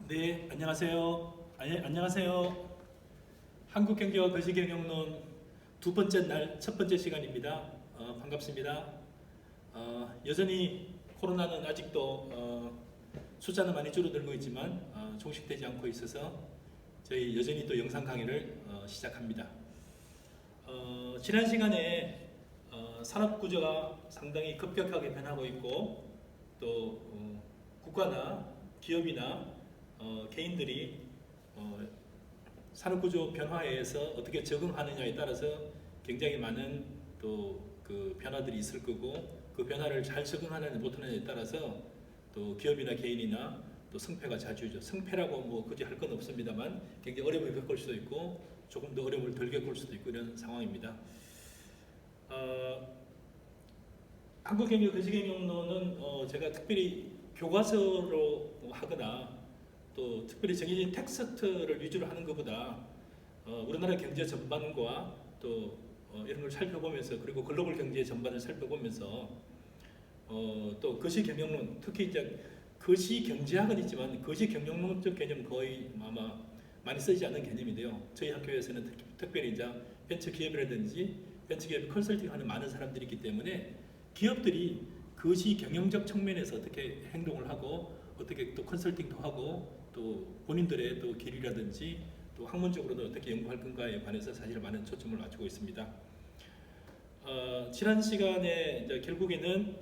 네, 안녕하세요. 안녕하세요. 한국경제와 거시경영론 두 번째 날 첫 번째 시간입니다. 반갑습니다. 여전히 코로나는 아직도 숫자는 많이 줄어들고 있지만 종식되지 않고 있어서 저희 여전히 또 영상 강의를 시작합니다. 지난 시간에 산업 구조가 상당히 급격하게 변하고 있고 또 국가나 기업이나 개인들이 산업구조 변화에서 어떻게 적응하느냐에 따라서 굉장히 많은 또 그 변화들이 있을 거고 그 변화를 잘 적응하느냐 못하느냐에 따라서 또 기업이나 개인이나 또 승패가 자주죠. 승패라고 뭐 굳이 할 건 없습니다만 굉장히 어려움을 겪을 수도 있고 조금 더 어려움을 덜 겪을 수도 있고 이런 상황입니다. 한국경제 거시경영론은 제가 특별히 교과서로 하거나 또 특별히 정해진 텍스트를 위주로 하는 것보다 우리나라 경제 전반과 또 이런 걸 살펴보면서 그리고 글로벌 경제 전반을 살펴보면서 또 거시경영론 특히 이제 거시경제학은 있지만 거시경영론적 개념 거의 아마 많이 쓰지 않는 개념인데요. 저희 학교에서는 특별히 이제 벤처기업이라든지 벤처기업 컨설팅하는 많은 사람들이 있기 때문에 기업들이 거시경영적 측면에서 어떻게 행동을 하고 어떻게 또 컨설팅도 하고 또 본인들의 또 길이라든지 또 학문적으로도 어떻게 연구할 건가에 관해서 사실 많은 초점을 맞추고 있습니다. 지난 시간에 이제 결국에는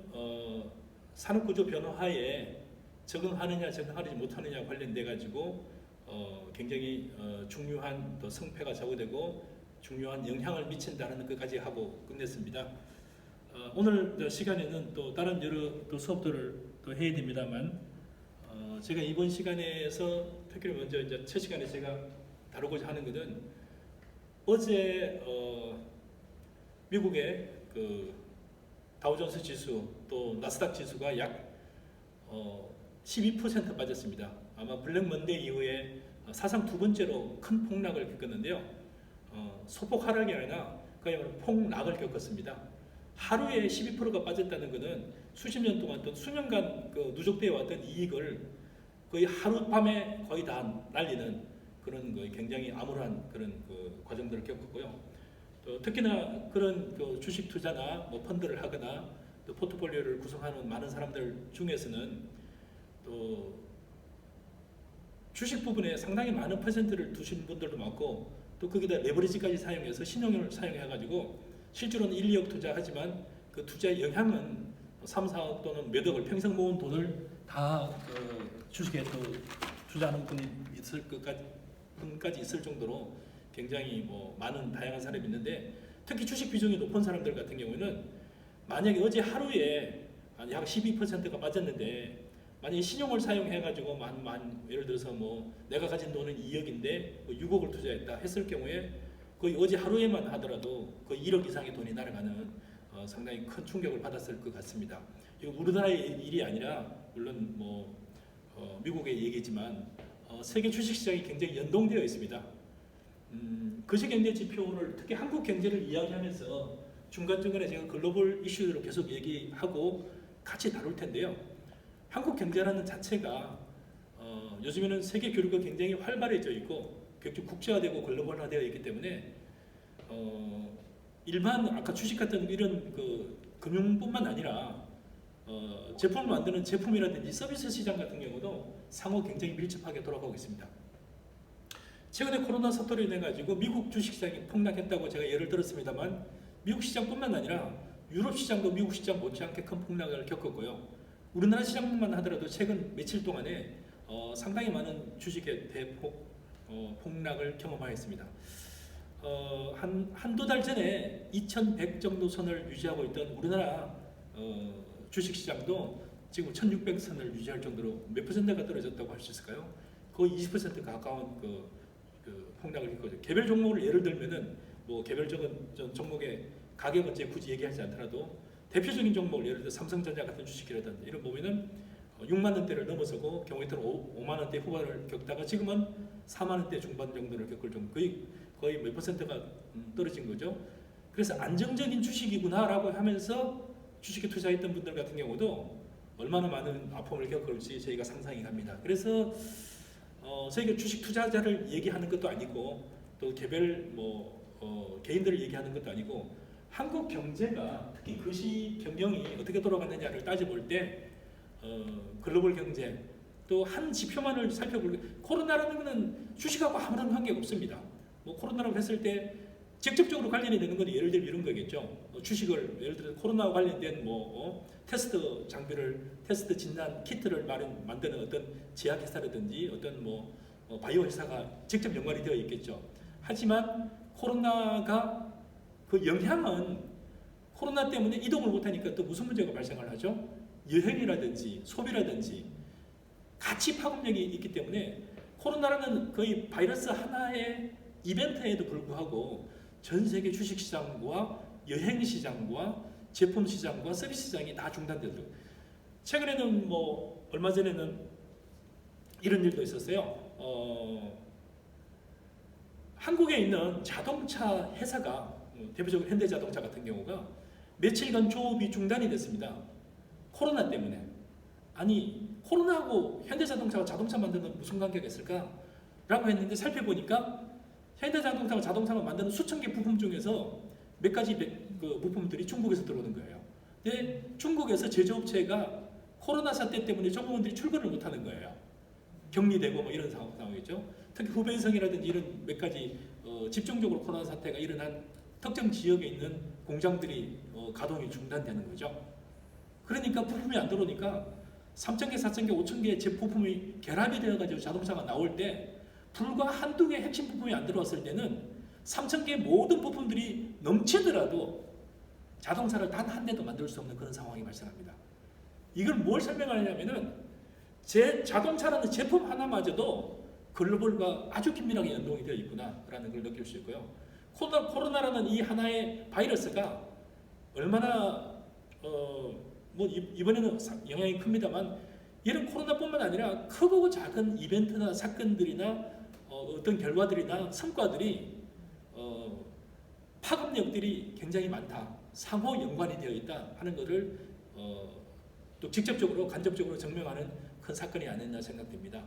산업구조 변화에 적응하느냐 적응하지 못하느냐 관련돼 가지고 굉장히 중요한 또 성패가 좌우되고 중요한 영향을 미친다는 것까지 하고 끝냈습니다. 오늘 시간에는 또 다른 여러 또 수업들을 또 해야 됩니다만 제가 이번 시간에서 특히 먼저 이제 첫 시간에 제가 다루고자 하는 것은 어제 미국의 그 다우존스 지수 또 나스닥 지수가 약 12% 빠졌습니다. 아마 블랙 먼데이 이후에 사상 두 번째로 큰 폭락을 겪었는데요. 소폭 하락이 아니라 그야말로 폭락을 겪었습니다. 하루에 12%가 빠졌다는 것은 수십 년 동안 또 수년간 그 누적되어 왔던 이익을 거의 하룻밤에 거의 다 날리는 그런 거의 굉장히 암울한 그런 그 과정들을 겪었고요. 또 특히나 그런 그 주식 투자나 뭐 펀드를 하거나 또 포트폴리오를 구성하는 많은 사람들 중에서는 또 주식 부분에 상당히 많은 퍼센트를 두신 분들도 많고 또 거기다 레버리지까지 사용해서 신용을 사용해가지고 실제로는 1, 2억 투자하지만 그 투자의 영향은 3, 4억 또는 몇 억을 평생 모은 돈을 다 주식에 또 투자하는 분이 있을 것까지 있을 정도로 굉장히 뭐 많은 다양한 사람이 있는데 특히 주식 비중이 높은 사람들 같은 경우는 만약에 어제 하루에 약 12%가 빠졌는데 만약에 신용을 사용해가지고 예를 들어서 뭐 내가 가진 돈은 2억인데 뭐 6억을 투자했다 했을 경우에 거의 어제 하루에만 하더라도 거의 1억 이상의 돈이 날아가는 상당히 큰 충격을 받았을 것 같습니다. 이거 우리나라의 일이 아니라 물론 뭐 미국의 얘기지만 세계 주식시장이 굉장히 연동되어 있습니다. 거시경제 지표를 특히 한국 경제를 이야기하면서 중간중간에 제가 글로벌 이슈로 계속 얘기하고 같이 다룰 텐데요. 한국 경제라는 자체가 요즘에는 세계 교류가 굉장히 활발해져 있고 국제화되고 글로벌화되어 있기 때문에 일반 아까 주식 같은 이런 그 금융뿐만 아니라 제품을 만드는 제품이라든지 서비스 시장 같은 경우도 상호 굉장히 밀접하게 돌아가고 있습니다. 최근에 코로나 사태로 인해 가지고 미국 주식시장이 폭락했다고 제가 예를 들었습니다만 미국 시장뿐만 아니라 유럽 시장도 미국 시장 못지않게 큰 폭락을 겪었고요. 우리나라 시장만 하더라도 최근 며칠 동안에 상당히 많은 주식의 대폭 폭락을 경험하였습니다. 한두 달 전에 2100 정도 선을 유지하고 있던 우리나라 주식시장도 지금 1600선을 유지할 정도로 몇 퍼센트가 떨어졌다고 할 수 있을까요? 거의 20% 가까운 그 폭락을 겪거든요. 개별 종목을 예를 들면은 뭐 개별적인 종목의 가격은 이제 굳이 얘기하지 않더라도 대표적인 종목을 예를 들어 삼성전자 같은 주식이라든지 이런 보면은 6만 원대를 넘어서고 경우에 따라 5만 원대 후반을 겪다가 지금은 4만 원대 중반 정도를 겪을 정도 거의 몇 퍼센트가 떨어진 거죠. 그래서 안정적인 주식이구나라고 하면서 주식에 투자했던 분들 같은 경우도 얼마나 많은 아픔을 겪을지 저희가 상상이 갑니다. 그래서 저희가 주식 투자자를 얘기하는 것도 아니고 또 개별 개인들을 얘기하는 것도 아니고 한국 경제가 특히 거시 경영이 어떻게 돌아가느냐를 따져볼 때 글로벌 경제 또 한 지표만을 살펴볼 때 코로나라는 것은 주식하고 아무런 관계가 없습니다. 뭐 코로나라고 했을 때 직접적으로 관련이 되는 건 예를 들면 이런 거겠죠. 주식을 예를 들어 코로나와 관련된 테스트 장비를 테스트 진단 키트를 만드는 어떤 제약회사라든지 어떤 바이오 회사가 직접 연관이 되어 있겠죠. 하지만 코로나가 그 영향은 코로나 때문에 이동을 못하니까 또 무슨 문제가 발생을 하죠? 여행이라든지 소비라든지 같이 파급력이 있기 때문에 코로나라는 거의 바이러스 하나의 이벤트에도 불구하고 전 세계 주식시장과 여행시장과 제품시장과 서비스시장이 다 중단되더라고요. 최근에는 얼마 전에는 이런 일도 있었어요. 한국에 있는 자동차 회사가 대표적으로 현대자동차 같은 경우가 며칠간 조업이 중단이 됐습니다. 코로나 때문에. 아니 코로나하고 현대자동차가 자동차 만드는 무슨 관계가 있을까? 라고 했는데 살펴보니까 현대자동차가 자동차를 만드는 수천 개 부품 중에서 몇 가지 부품들이 중국에서 들어오는 거예요. 근데 중국에서 제조업체가 코로나 사태 때문에 종업원들이 출근을 못하는 거예요. 격리되고 이런 상황이죠. 특히 후베이성이라든지 이런 몇 가지 집중적으로 코로나 사태가 일어난 특정 지역에 있는 공장들이 가동이 중단되는 거죠. 그러니까 부품이 안 들어오니까 3,000개, 4,000개, 5,000개의 제부품이 결합이 되어가지고 자동차가 나올 때 불과 한두 개 핵심 부품이 안 들어왔을 때는 3,000개 모든 부품들이 넘치더라도 자동차를 단 한 대도 만들 수 없는 그런 상황이 발생합니다. 이걸 뭘 설명하냐면은 자동차라는 제품 하나마저도 글로벌과 아주 긴밀하게 연동이 되어 있구나라는 걸 느낄 수 있고요. 코로나라는 이 하나의 바이러스가 얼마나 이번에는 영향이 큽니다만 이런 코로나뿐만 아니라 크고 작은 이벤트나 사건들이나 어떤 결과들이나 성과들이 파급력들이 굉장히 많다. 상호 연관이 되어 있다 하는 것을 또 직접적으로 간접적으로 증명하는 큰 사건이 아니었나 생각됩니다.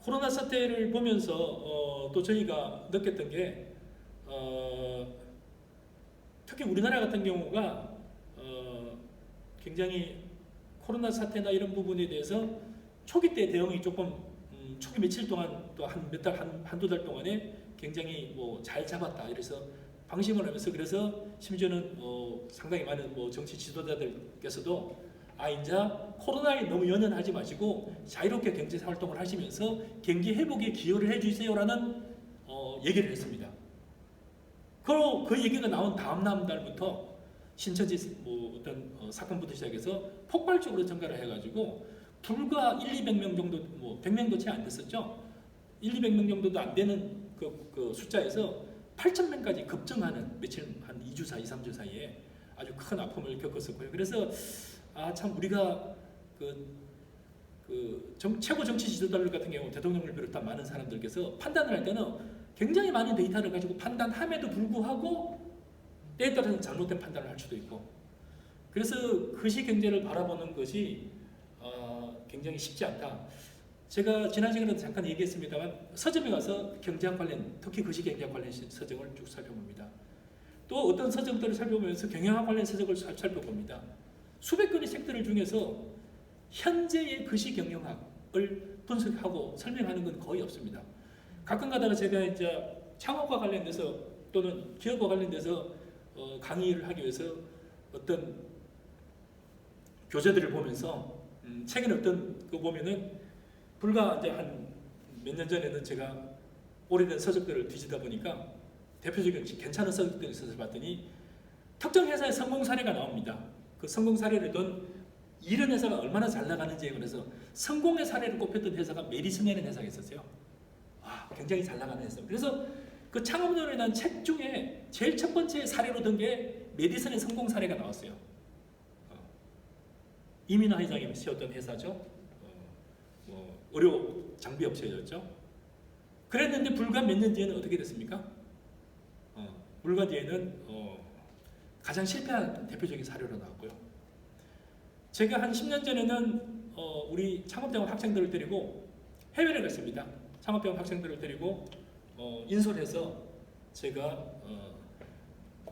코로나 사태를 보면서 또 저희가 느꼈던 게 특히 우리나라 같은 경우가 굉장히 코로나 사태나 이런 부분에 대해서 초기 때 대응이 조금 초기 며칠 동안 또 한두 달 동안에 굉장히 잘 잡았다. 이래서 방심을 하면서 그래서 심지어는 상당히 많은 정치 지도자들께서도 이제 코로나에 너무 연연하지 마시고 자유롭게 경제 활동을 하시면서 경기 회복에 기여를 해주세요라는 얘기를 했습니다. 그 얘기가 나온 다음 날부터 신천지 어떤 사건부터 시작해서 폭발적으로 증가를 해가지고 불과 1,200명 정도 100명도 채 안 됐었죠. 1,200명 정도도 안 되는 그 숫자에서 8,000명까지 급증하는 한 2주 사이, 3주 사이에 아주 큰 아픔을 겪었었고요. 그래서 참 우리가 최고 정치 지도자들 같은 경우 대통령을 비롯한 많은 사람들께서 판단을 할 때는 굉장히 많은 데이터를 가지고 판단함에도 불구하고 때에 따라서는 잘못된 판단을 할 수도 있고 그래서 거시 경제를 바라보는 것이 굉장히 쉽지 않다. 제가 지난 시간에도 잠깐 얘기했습니다만 서점에 가서 경제학 관련 특히 거시 경제학 관련 서적을 쭉 살펴봅니다. 또 어떤 서적들을 살펴보면서 경영학 관련 서적을 살펴봅니다. 수백 권의 책들 중에서 현재의 거시 경영학을 분석하고 설명하는 건 거의 없습니다. 가끔 가다가 제가 이제 창업과 관련돼서 또는 기업과 관련돼서 강의를 하기 위해서 어떤 교재들을 보면서 최근에 어떤 거 보면은 불과 이제 한 몇 년 전에는 제가 오래된 서적들을 뒤지다 보니까 대표적인 괜찮은 서적들이 있어서 봤더니 특정 회사의 성공 사례가 나옵니다. 그 성공 사례를 둔 이런 회사가 얼마나 잘 나가는지에 관해서 성공의 사례를 꼽혔던 회사가 메디슨이라는 회사가 있었어요. 굉장히 잘 나가는 회사. 그래서 그 창업론에 대한 책 중에 제일 첫 번째 사례로 든 게 메디슨의 성공 사례가 나왔어요. 이민하 회장이 세웠던 회사죠. 의료 장비 업체였죠. 그랬는데 불과 몇 년 뒤에는 어떻게 됐습니까? 불과 뒤에는 가장 실패한 대표적인 사례로 나왔고요. 제가 한 10년 전에는 우리 창업대학 학생들을 데리고 해외를 갔습니다. 창업대학 학생들을 데리고 인솔해서 제가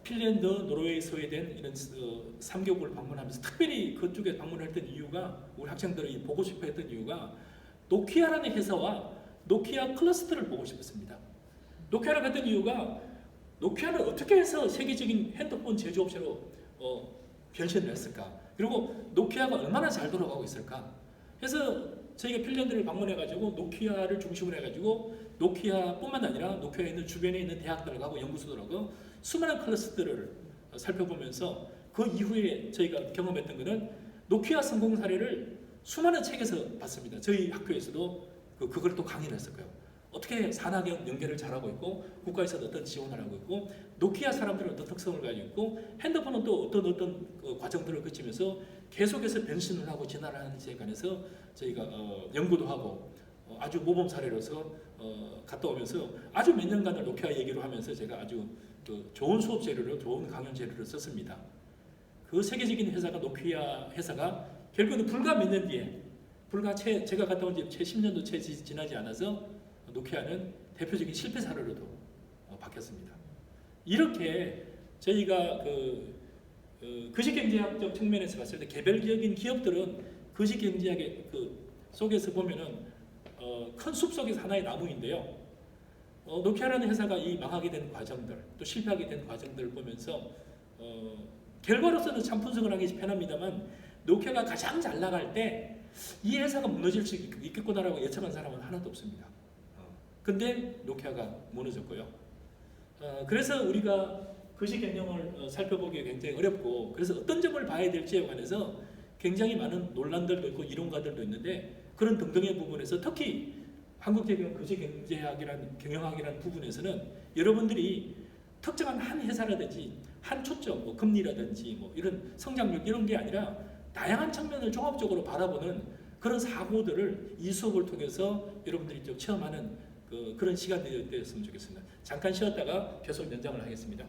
핀란드, 노르웨이, 스웨덴 이런 3개국을 방문하면서 특별히 그쪽에 방문했던 이유가 우리 학생들이 보고 싶어 했던 이유가 노키아라는 회사와 노키아 클러스터를 보고 싶었습니다. 노키아를 갔던 이유가 노키아는 어떻게 해서 세계적인 핸드폰 제조업체로 변신을 했을까? 그리고 노키아가 얼마나 잘 돌아가고 있을까? 그래서 저희가 핀란드를 방문해가지고 노키아를 중심으로 해가지고 노키아뿐만 아니라 노키아에 있는 주변에 있는 대학들하고 연구소들하고 수많은 클러스터를 살펴보면서 그 이후에 저희가 경험했던 것은 노키아 성공 사례를 수많은 책에서 봤습니다. 저희 학교에서도 그걸 또 강의를 했었고요. 어떻게 산학연 연계를 잘하고 있고 국가에서 어떤 지원을 하고 있고 노키아 사람들은 어떤 특성을 가지고 있고 핸드폰은 또 어떤 과정들을 거치면서 계속해서 변신을 하고 진화를 하는지에 관해서 저희가 연구도 하고 아주 모범 사례로서 갔다 오면서 아주 몇 년간을 노키아 얘기로 하면서 제가 아주 좋은 수업 재료로 좋은 강연 재료를 썼습니다. 그 세계적인 회사가 노키아 회사가 결국은 불과 몇 년 뒤에 제가 갔다 온 지 채 10년도 채 지나지 않아서 노키아는 대표적인 실패 사례로도 바뀌었습니다. 이렇게 저희가 거시경제학적 측면에서 봤을 때 개별적인 기업들은 거시경제학의 속에서 보면은 큰 숲 속에서 하나의 나무인데요. 노키아라는 회사가 이 망하게 된 과정들, 또 실패하게 된 과정들을 보면서 결과로서는 참 분석을 하기 편합니다만 노키아가 가장 잘 나갈 때 이 회사가 무너질 수 있겠구나라고 예측한 사람은 하나도 없습니다. 근데 노키아가 무너졌고요. 그래서 우리가 거시 경영을 살펴보기 굉장히 어렵고 그래서 어떤 점을 봐야 될지에 관해서 굉장히 많은 논란들도 있고 이론가들도 있는데 그런 등등의 부분에서 특히 한국제경 거시경제학이라는 부분에서는 여러분들이 특정한 한 회사라든지 한 초점, 금리라든지 이런 성장률 이런 게 아니라 다양한 측면을 종합적으로 바라보는 그런 사고들을 이 수업을 통해서 여러분들이 좀 체험하는 그런 시간이 되었으면 좋겠습니다. 잠깐 쉬었다가 계속 연장을 하겠습니다.